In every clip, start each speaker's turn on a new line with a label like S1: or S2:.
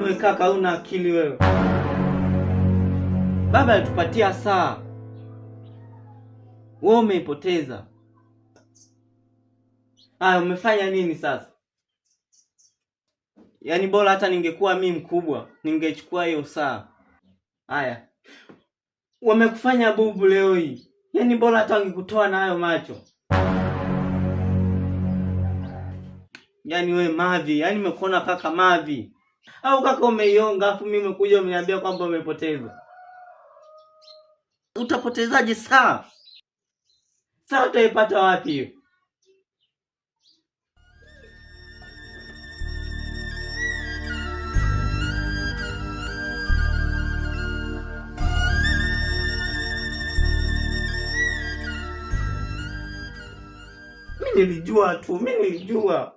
S1: Wewe kaka una akili wewe. Baba alitupatia saa. Wewe umeipoteza. Umefanya nini sasa? Yaani bora hata ningekuwa mimi mkubwa, ningechukua hiyo saa. Haya. Wamekufanya bubu leo hii. Yaani bora hata wangekutoa nayo macho. Yaani we mavi, yaani nimekuona kaka mavi. Au kaka umeionga afu mimi nimekuja umeniambia kwamba umepoteza. Utapotezaje saa? Saa utaipata wapi hiyo? Mimi nilijua.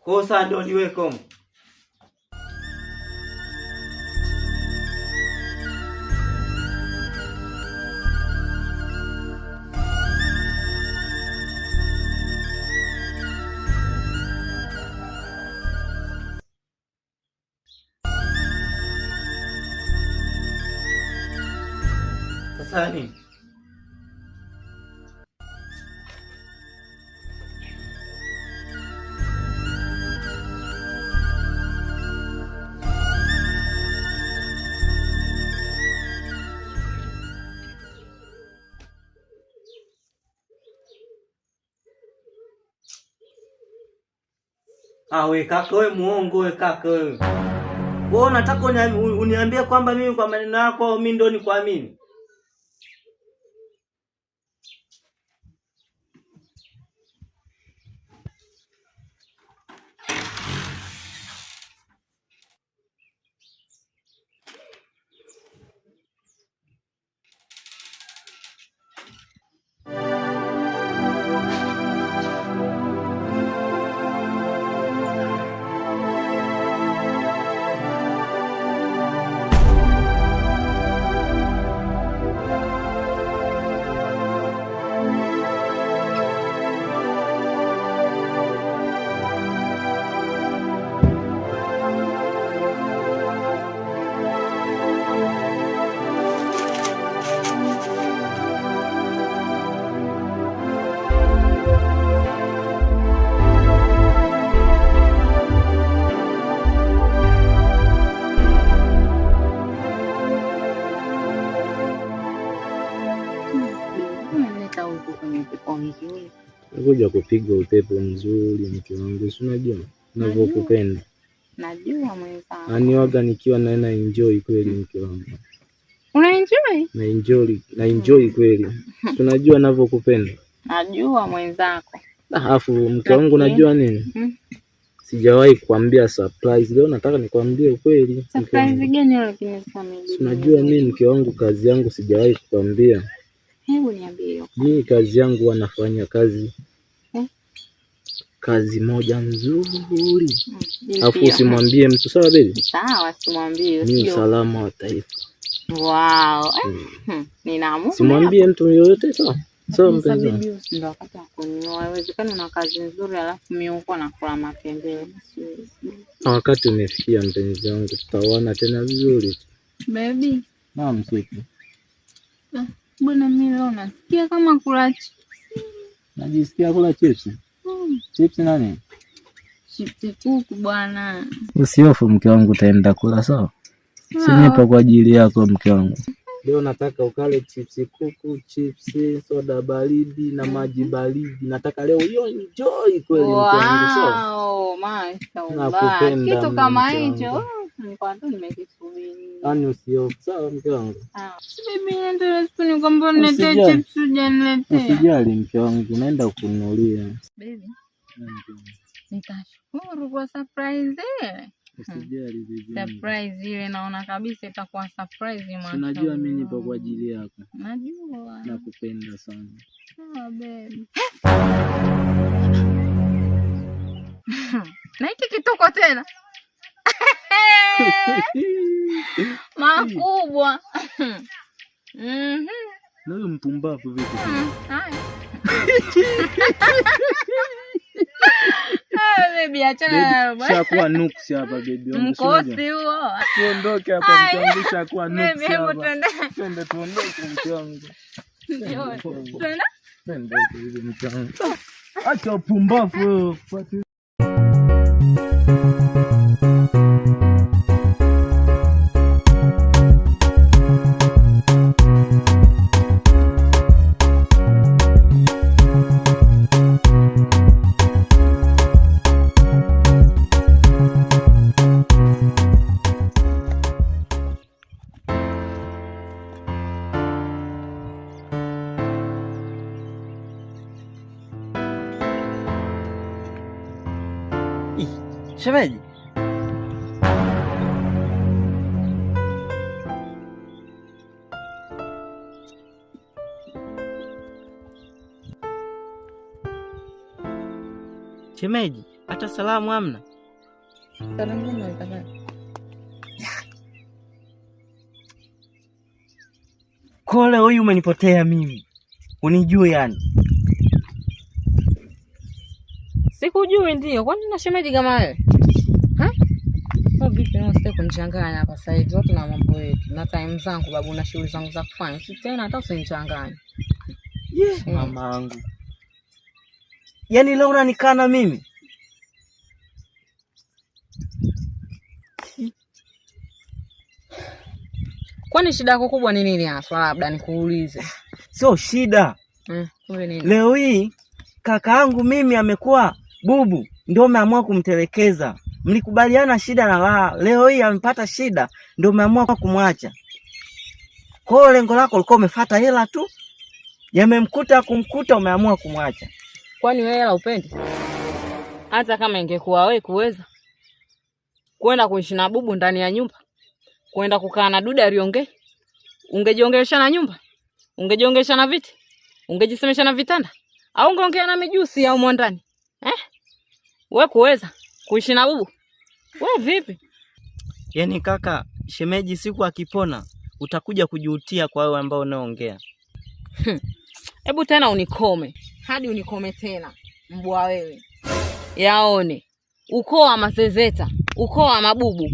S1: Kosa ndio liweko. Sasa nini? We kaka wewe muongo wewe kaka wewe. Wewe unataka uniambie kwamba mimi kwa maneno yako mimi ndo nikuamini?
S2: Kuja kupiga upepo mzuri mke wangu, si unajua ninavyokupenda.
S3: Najua mwenzangu.
S2: Yaani waga nikiwa na enjoy kweli mke wangu.
S3: Una enjoy?
S2: Na enjoy kweli. Tunajua ninavyokupenda.
S3: Najua mwenzako.
S2: Alafu mke wangu unajua nini? Sijawahi kuambia surprise. Leo nataka nikwambie ukweli.
S3: Surprise gani lakini samedi?
S2: Unajua mimi mke wangu kazi yangu sijawahi kukwambia.
S3: Hebu niambie.
S2: Mimi kazi yangu wanafanya kazi. Kazi moja nzuri. Alafu usimwambie mtu, sawa baby?
S3: Sawa, simwambie.
S2: Ni usalama wa taifa.
S3: Wow. Ninaamua.
S2: Simwambie mtu yoyote, sawa? Sawa mpenzi wangu.
S3: Ndio wakati wa kunioa. Haiwezekani una kazi nzuri alafu mimi huko nakula matembele.
S2: Wakati umefikia mpenzi wangu, tutaona tena vizuri.
S3: Baby.
S2: Naam sweetie.
S3: Bwana mimi leo nasikia kama kula chips.
S2: Najisikia kula chips. Chips nani?
S3: Chips kuku bwana.
S2: Usihofu mke wangu, utaenda kula sawa? Sinipa kwa ajili yako mke wangu. Leo nataka ukale chips kuku, chips, soda baridi na maji baridi. Nataka leo hiyo enjoy kweli mke wangu sawa?
S3: Wow, mashallah.
S2: Nakupenda
S3: kitu kama hicho. Nilikuwa tu nimekisubiri.
S2: Yaani usihofu sawa mke wangu?
S3: Bibi ndio spuni kwamba niletee chips hujaniletea.
S2: Usijali mke wangu, naenda kununulia.
S3: Baby. Nitashukuru kwa surprise ile.
S2: Usijali bibi.
S3: Surprise ile naona kabisa itakuwa surprise mwanangu.
S2: Unajua mimi nipo kwa ajili yako.
S3: Najua.
S2: Nakupenda sana.
S3: Baby. Na hiki kituko tena. Makubwa.
S2: Na huyo mpumbavu vipi?
S3: Haya. baby, achana
S2: bwana. Shakuwa nuksi hapa baby.
S3: Mkosi huo.
S2: Tuondoke hapa mtuangusha kwa nuksi.
S3: Baby, hebu twende.
S2: Twende tuondoke mtuangu.
S3: Twende.
S2: Twende hivi mtuangu. Acha upumbavu.
S1: Shemeji. Shemeji, hata salamu hamna.
S3: Salamu unataka?
S1: Kole huyu umenipotea mimi. Unijui yani?
S3: Sikujui ndio. Kwani na shemeji kama wewe? Vipi na usitaki kunichanganya hapa sasa hivi, watu na mambo yetu na time zangu babu na shughuli zangu za kufanya. Si tena hata usinichanganye.
S1: Mamangu. Yaani leo unanikana mimi?
S3: Kwani shida yako kubwa ni nini hasa, labda nikuulize?
S1: Sio shida.
S3: Kumbe nini?
S1: Leo hii kakaangu mimi amekuwa bubu, ndio umeamua kumtelekeza. Mlikubaliana shida na raha. Leo hii amepata shida, ndio umeamua kumwacha. Kwa hiyo lengo lako ulikuwa umefuata hela tu. Yamemkuta kumkuta, umeamua kumwacha.
S3: Kwani wewe hela upendi? Hata kama ingekuwa wewe kuweza kwenda kuishi na bubu ndani ya nyumba, kwenda kukaa na duda aliongee, ungejiongelesha na nyumba? Ungejiongelesha na viti? Ungejisemesha na vitanda? Au ungeongea na mijusi au mwandani? Wewe kuweza kuishi na bubu? Wewe vipi?
S1: Yaani kaka, shemeji siku akipona utakuja kujutia kwa wewe ambao unaongea.
S3: Hebu tena unikome. Hadi unikome tena. Mbwa wewe. Yaone. Ukoo wa Mazezeta, ukoo wa mabubu.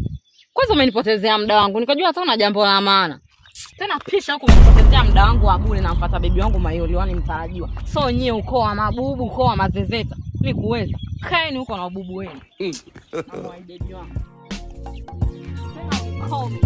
S3: Kwanza umenipotezea muda wangu. Nikajua hata una jambo la maana. Tena pisha huko umenipotezea muda wangu wa bure, na mpata bibi wangu Mayoliwani mtarajiwa. So nyie ukoo wa mabubu, ukoo wa Mazezeta, ni kuweza. Kaeni huko na mabubu wenu. Na mwai bibi wangu. Tena unikome.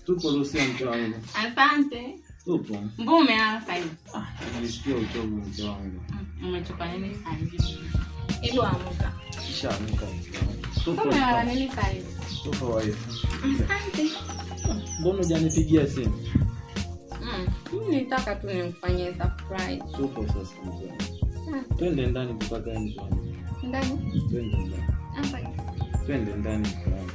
S2: Tupo Lucia mke wangu.
S3: Asante.
S2: Tupo.
S3: Mbona umeanza hivi?
S2: Nilisikia uchovu mke wangu.
S3: Umechoka nini sasa hivi? Hebu amka.
S2: Kisha amka.
S3: Tupo. Umeanza nini sasa hivi?
S2: Tupo wife.
S3: Asante.
S2: Mbona hujanipigia simu?
S3: Mimi nitaka tu nimfanyie surprise.
S2: Tupo sasa mke wangu. Twende ndani tukakae mke wangu.
S3: Ndani?
S2: Twende ndani.
S3: Hapa.
S2: Twende ndani mke wangu.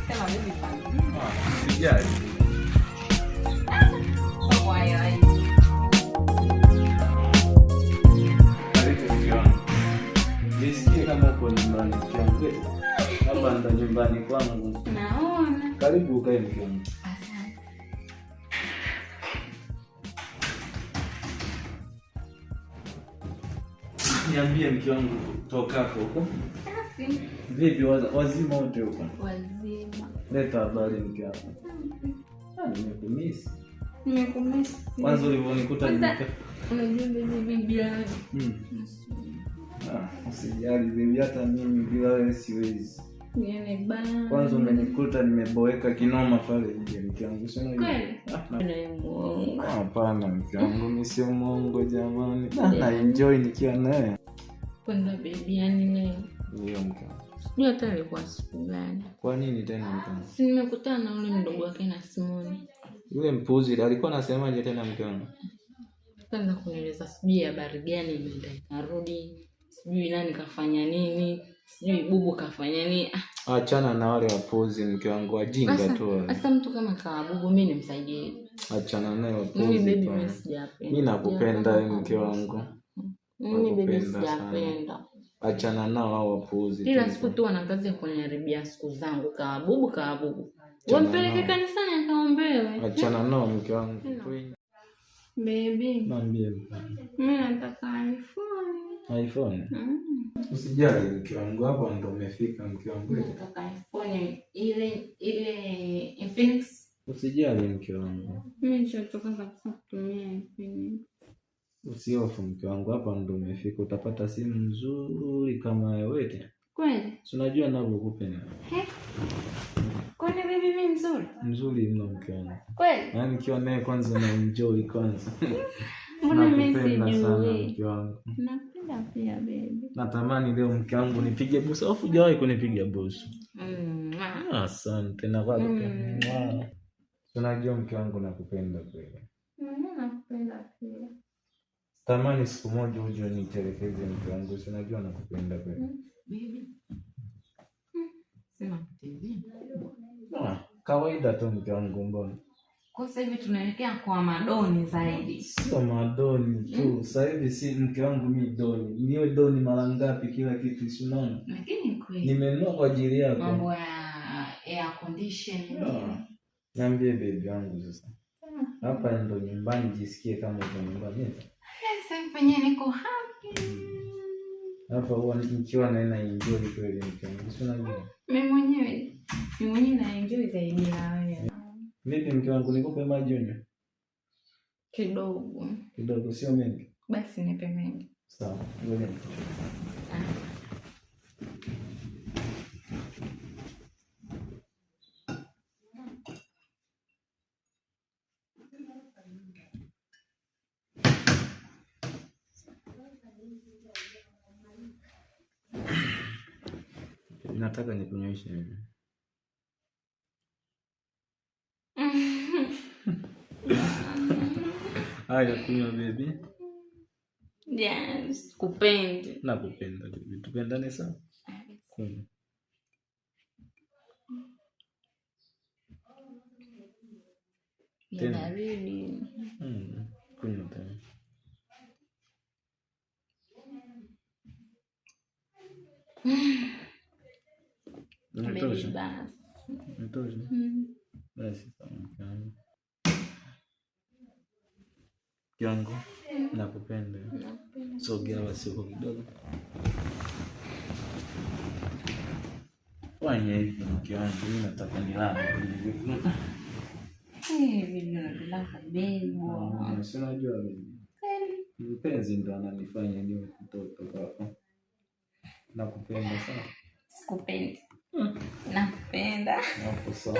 S3: Sema bibi fanya.
S2: Sijali. Karibu mke wangu. Nisikie kama uko upo nyumbani mke wangu. Hapa ndo nyumbani kwangu.
S3: Naona.
S2: Karibu ukae mke wangu.
S3: Asante.
S2: Niambie mke wangu tokako huko.
S3: Safi.
S2: Vipi wazima wote huko?
S3: Wazima.
S2: Leta habari mke wangu. Nimekumisi.
S3: Nimekumisi.
S2: Kwanza ulivyonikuta nimekaa.
S3: Unajua bibi yangu.
S2: Usijali bibi, hata mimi bila wewe siwezi.
S3: Niene bana.
S2: Kwanza umenikuta nimeboeka kinoma pale nje mke wangu. Sio
S3: kweli?
S2: Hapana mke wangu, mimi sio mwongo jamani. Na enjoy nikiwa naye.
S3: Kwenda bibi yani leo.
S2: Ndio mke wangu.
S3: Sijui hata ilikuwa siku gani.
S2: Kwa nini tena mke wangu?
S3: Si nimekutana na yule mdogo wake na Simoni.
S2: Yule mpuzi alikuwa anasemaje tena mke wangu?
S3: Kwanza kunieleza sijui habari gani imeenda ikarudi, sijui nani kafanya nini, sijui bubu kafanya nini.
S2: Achana na wale wapuzi mke wangu, wajinga tu wale.
S3: Sasa mtu kama kawa bubu mimi nimsaidie.
S2: Achana naye wapuzi.
S3: Mimi baby mimi sijapenda.
S2: Mimi nakupenda mke wangu.
S3: Mimi baby sijapenda.
S2: Achana nao hao wapuzi.
S3: Kila siku tu wana kazi ya kuniharibia siku zangu kawa bubu. Wampeleke kanisani akaombewe.
S2: Achana nao mke wangu.
S3: Baby.
S2: Niambie.
S3: Mimi nataka
S2: iPhone. Usijali mke wangu, hapo ndo umefika mke wangu.
S3: Nataka iPhone ile Infinix.
S2: Usijali mke wangu.
S3: Mimi nichotoka kabisa kutumia Infinix.
S2: Usiofu mke wangu, hapa ndo umefika. Utapata simu nzuri kama wewe.
S3: Kweli?
S2: Unajua ninavyokupenda.
S3: Kwani baby mimi mzuri?
S2: Mzuri mno mke wangu.
S3: Kweli?
S2: Yaani nikiwa naye kwanza na enjoy kwanza.
S3: Mbona mimi
S2: sijui mke wangu.
S3: Napenda pia baby.
S2: Natamani leo mke wangu nipige busu, afu hujawahi kunipiga busu. Asante na kwako. Unajua mke wangu nakupenda kweli.
S3: Mimi nakupenda pia.
S2: Tamani siku moja uje nitelekeze mke wangu, unajua nakupenda kweli.
S3: Baby. Sema TV.
S2: Kawaida tu mke wangu mbona.
S3: Kwa sasa hivi tunaelekea kwa madoni zaidi.
S2: Sio madoni tu. Sasa hivi si mke wangu mimi doni. Niwe doni mara ngapi kila kitu si unaona?
S3: Lakini kweli.
S2: Nimenunua kwa ajili yako.
S3: Mambo ya air condition.
S2: Niambie baby wangu sasa. Hapa ndo nyumbani, jisikie kama uko nyumbani.
S3: Sasa hivi penyewe niko happy.
S2: Hapa huwa nikiwa naenda enjoy kweli mke wangu. Si unajua?
S3: Mimi mwenyewe na enjoy zaidi ya wewe.
S2: Mimi mke wangu nikupe maji unywe?
S3: Kidogo.
S2: Kidogo sio mengi.
S3: Basi nipe mengi.
S2: Sawa. Ngoja. Nataka nikunyweshe mimi. Haya kunywa baby.
S3: Yes, kupende.
S2: Nakupenda baby. Tupendane sana. Kunywa.
S3: Ya baridi.
S2: Kunywa tena. Natosha. Basi sawa. Yangu nakupenda. Sogea basi huko kidogo. Fanya hivi mke wangu, mimi nataka nilale.
S3: Bibi unataka baby.
S2: Si unajua mimi. Mpenzi ndo ananifanya niwe mtoto hapa. Nakupenda sana.
S3: Sikupendi. Nakupenda.
S2: Hapo sawa.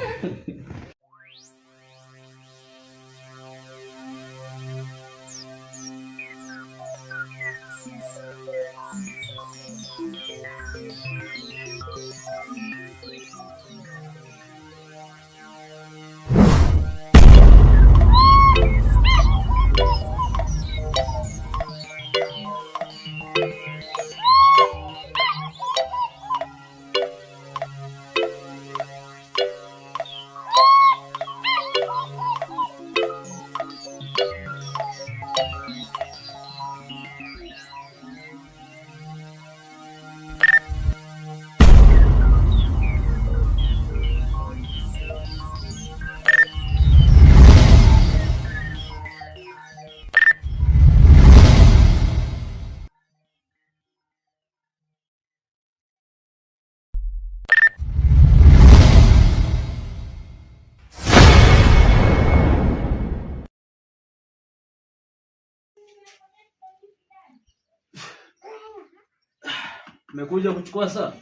S2: Umekuja kuchukua saa?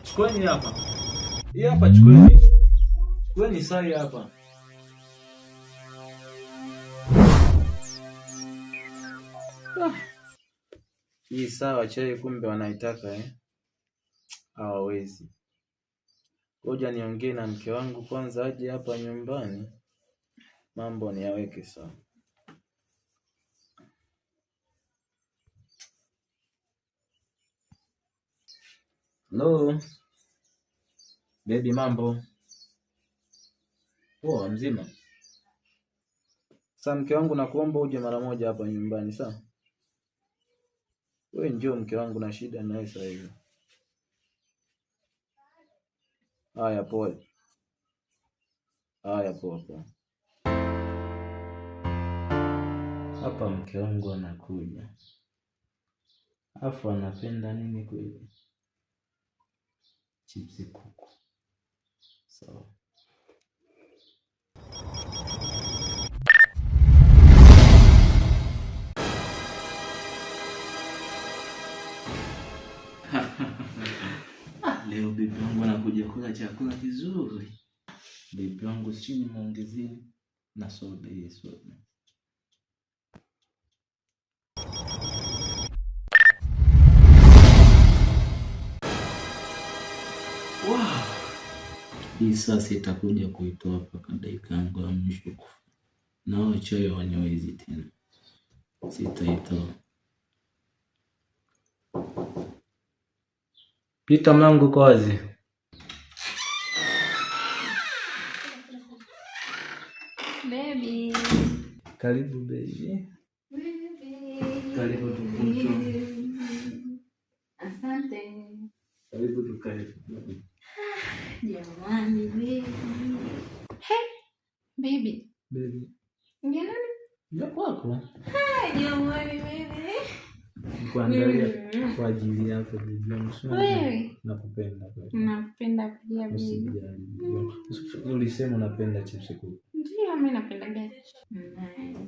S2: Chukueni hapa. Hii hapa chukueni. Chukueni saa hii hapa. Hii saa wachai kumbe wanaitaka hawawezi. Ngoja niongee na mke wangu kwanza aje hapa nyumbani. Mambo niyaweke sawa. Hello. Baby, mambo. Poa, mzima. Sasa mke wangu nakuomba uje mara moja hapa nyumbani, sawa? Wewe njoo mke wangu, na shida naye sasa hivi. Haya poa. Haya poa. Hapa mke wangu anakuja. Afu anapenda nini kweli? Chipsi kuku. Sawa. Leo bibi wangu anakuja kula chakula kizuri. Bibi wangu si nimeongezea na soda hii soda. Wow. Hii sasa itakuja kuitoa mpaka dakika yangu ya mwisho kufa. Nao choyo wanyewezi tena. Sitaitoa. Pita mlango kwa wazi.
S3: Baby.
S2: Karibu baby. Baby. Karibu tukucho.
S3: Asante.
S2: Karibu tukae.
S3: Jamani baby. Hey, baby.
S2: Baby.
S3: Ngena?
S2: Ndio kwako.
S3: Hi, jamani baby.
S2: Kuangalia kwa ajili yako bibi yangu.
S3: Wewe
S2: Nakupenda kweli.
S3: Napenda pia bibi.
S2: Usijali. Ulisema unapenda chipsi kuku.
S3: Ndio mimi napenda gani?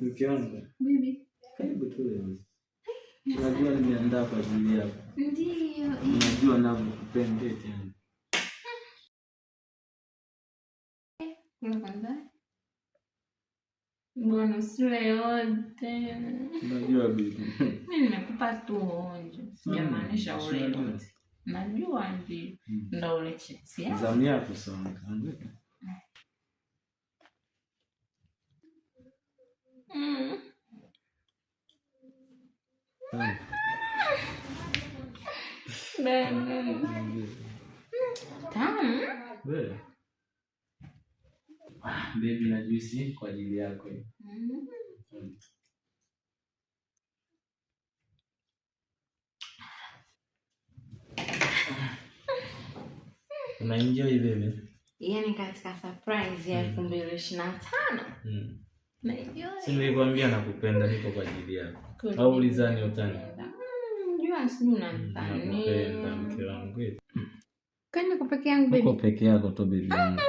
S2: Mke wangu.
S3: Bibi.
S2: Karibu tu leo. Unajua nimeandaa kwa ajili yako.
S3: Ndio.
S2: Unajua ninavyokupenda tena.
S3: Kuna kwanza? Mbona sule yote?
S2: Unajua bibi.
S3: Mimi nimekupa tu onjo. Sijamaanisha ule yote. Najua ndio ule chips yako.
S2: Zamu yako sana.
S3: Tamu.
S2: Wewe. Baby na juice kwa ajili yako. Unaenjoy baby?
S3: Yaani katika surprise ya 2025. Naenjoy.
S2: Si nilikwambia nakupenda, niko kwa ajili yako. Au ulizani utani?
S3: Unajua sijui unanitania.
S2: Nakupenda mke wangu.
S3: Kwani niko peke yangu baby?
S2: Uko peke yako tu baby yangu.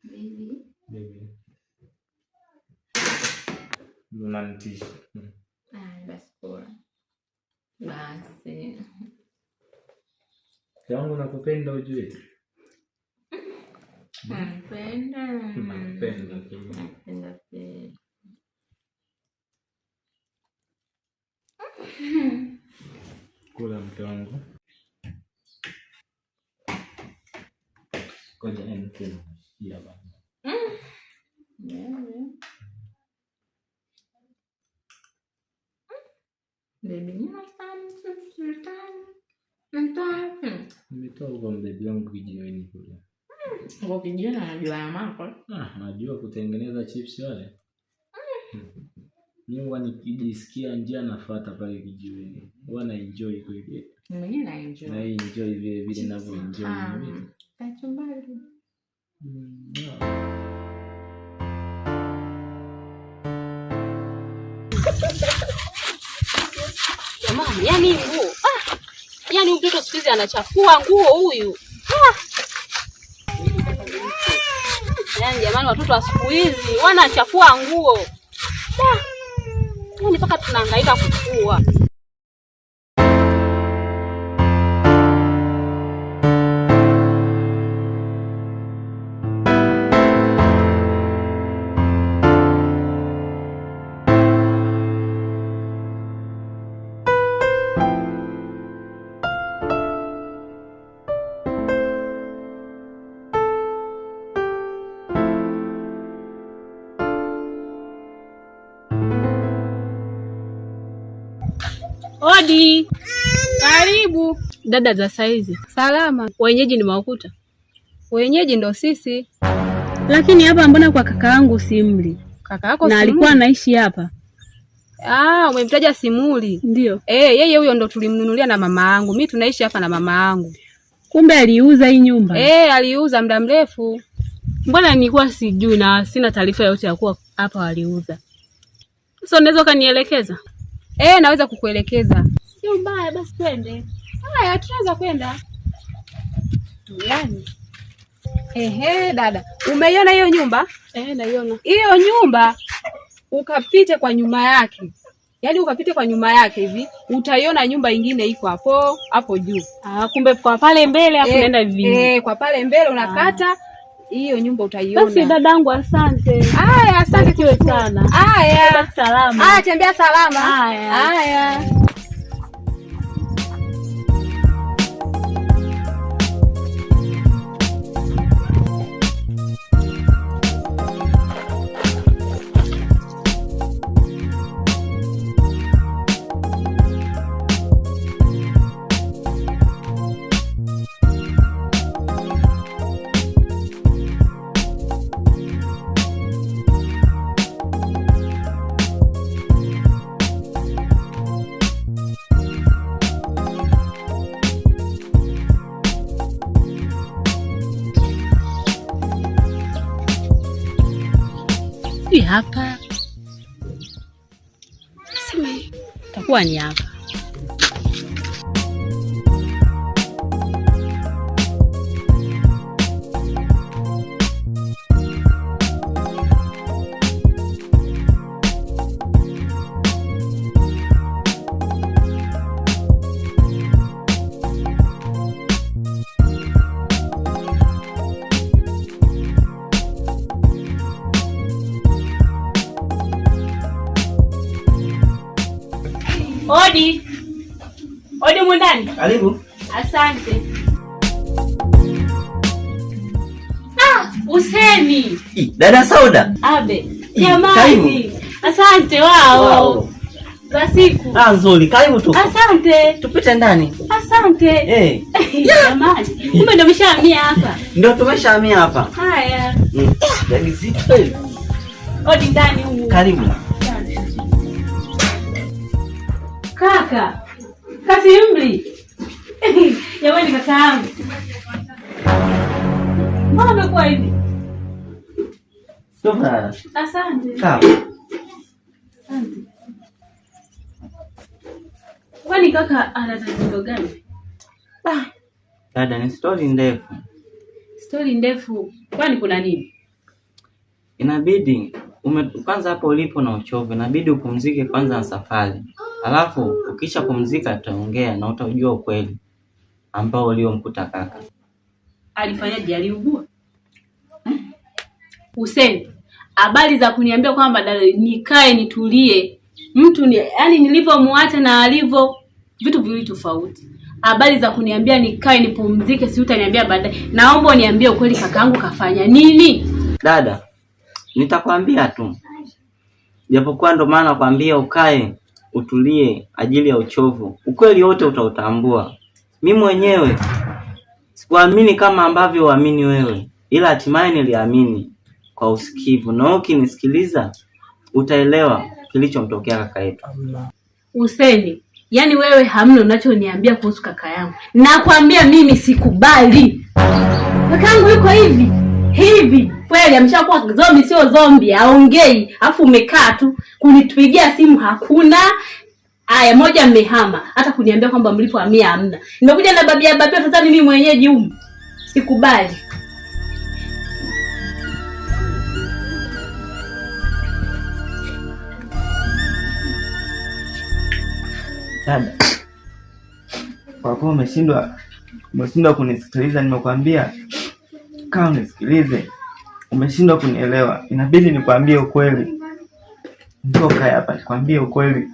S3: Baby.
S2: Baby. Unanitisha.
S3: Basi poa. Basi.
S2: Yangu nakupenda ujue.
S3: Napenda.
S2: Napenda pia. Kula mke wangu. Koja mke ya baba.
S3: Baby,
S2: nimetoa kwa baby yangu kijiweni kule.
S3: Kwa kijiweni anajua ya mambo.
S2: Najua kutengeneza chips wale. Mimi nikijisikia njaa nafuata pale kijiweni. Huwa na enjoy kweli.
S3: Mimi na enjoy.
S2: Na enjoy vile vile ninavyo enjoy mimi.
S3: Kachumbari. Jamani, yani nguo. Yaani mtoto siku hizi anachafua nguo huyu. Yaani jamani, watoto wa siku hizi wanachafua nguo.
S4: Yaani mpaka tunahangaika kukua. Odi. Karibu.
S5: Dada za saizi.
S4: Salama.
S5: Wenyeji ni mawakuta?
S4: Wenyeji ndo sisi.
S5: Lakini hapa mbona kwa kaka yangu Simuli?
S4: Kaka yako
S5: na
S4: Simuli?
S5: Alikuwa anaishi hapa.
S4: Umemtaja Simuli?
S5: Ndio.
S4: Yeye huyo ndo tulimnunulia na mama yangu. Mimi tunaishi hapa na mama yangu.
S5: Kumbe aliuza hii nyumba?
S4: Aliuza muda mrefu.
S5: Mbona nilikuwa sijui na sina taarifa yote ya kuwa hapa waliuza. Sasa unaweza kanielekeza?
S4: Naweza kukuelekeza.
S5: Sio mbaya, basi twende.
S4: Haya, tunaweza kwenda. Yaani. Dada, umeiona hiyo nyumba?
S5: Naiona.
S4: Hiyo nyumba ukapite kwa nyuma yake. Yaani ukapite kwa nyuma yake hivi, utaiona nyumba ingine iko hapo juu.
S5: Kumbe kwa pale mbele hapo naenda hivi.
S4: Kwa pale mbele unakata hiyo nyumba utaiona.
S5: Basi dadangu, asante.
S4: Haya, asante
S5: kiwe sana.
S4: Haya,
S5: salama.
S4: Haya, tembea salama.
S5: Haya. Hapa sema takuwa ni hapa. Odi mwandani.
S1: Karibu.
S5: Asante. Useni.
S1: Dada Sauda.
S5: Abe. Jamani. Asante wao. Za siku.
S1: Nzuri, karibu tu.
S5: Asante.
S1: Tupite ndani.
S5: Asante. Jamani. Kumbe ndo umeshahamia hapa.
S1: Ndio tumeshahamia hapa.
S5: Haya.
S1: Dada zito.
S5: Odi ndani huko.
S1: Karibu.
S5: Kaka. Simuli. Jamani kaka yangu. Mbona umekuwa hivi?
S1: Toka.
S5: Asante.
S1: Asante.
S5: Kwani kaka ana tatizo gani?
S1: Dada, ni story ndefu.
S5: Story ndefu? Kwani kuna nini?
S1: Inabidi kwanza hapo ulipo na uchovu, inabidi upumzike kwanza na safari. Alafu ukisha pumzika tutaongea na utajua ukweli ambao uliomkuta kaka.
S5: Alifanyaje? Aliugua? Hussein, habari za kuniambia kwamba nikae nitulie. Mtu ni yani nilivyomuacha na alivyo vitu viwili tofauti. Habari za kuniambia nikae nipumzike, si utaniambia baadaye. Naomba uniambie ukweli, kakaangu kafanya nini?
S1: Dada, nitakwambia tu. Japokuwa ndo maana nakwambia ukae utulie ajili ya uchovu. Ukweli wote utautambua. Mimi mwenyewe sikuamini kama ambavyo uamini wewe, ila hatimaye niliamini kwa usikivu. Na ukinisikiliza utaelewa kilichomtokea kaka yetu.
S5: Hussein, yani wewe hamna unachoniambia kuhusu kaka yangu. Nakwambia mimi sikubali. Kakaangu yuko hivi. Kweli ameshakuwa zombi, sio zombi, aongei, afu umekaa tu kunitupigia simu hakuna. Aya moja mmehama, hata kuniambia kwamba mlipohamia hamna. Nimekuja na babia sasa mimi mwenyeji humu. Sikubali.
S1: Dada, kwa kuwa umeshindwa kunisikiliza, nimekwambia kaa unisikilize. Umeshindwa kunielewa, inabidi nikwambie ukweli. Ndoka hapa nikwambie ukweli.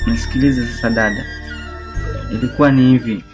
S1: Nisikilize sasa dada. Ilikuwa ni hivi.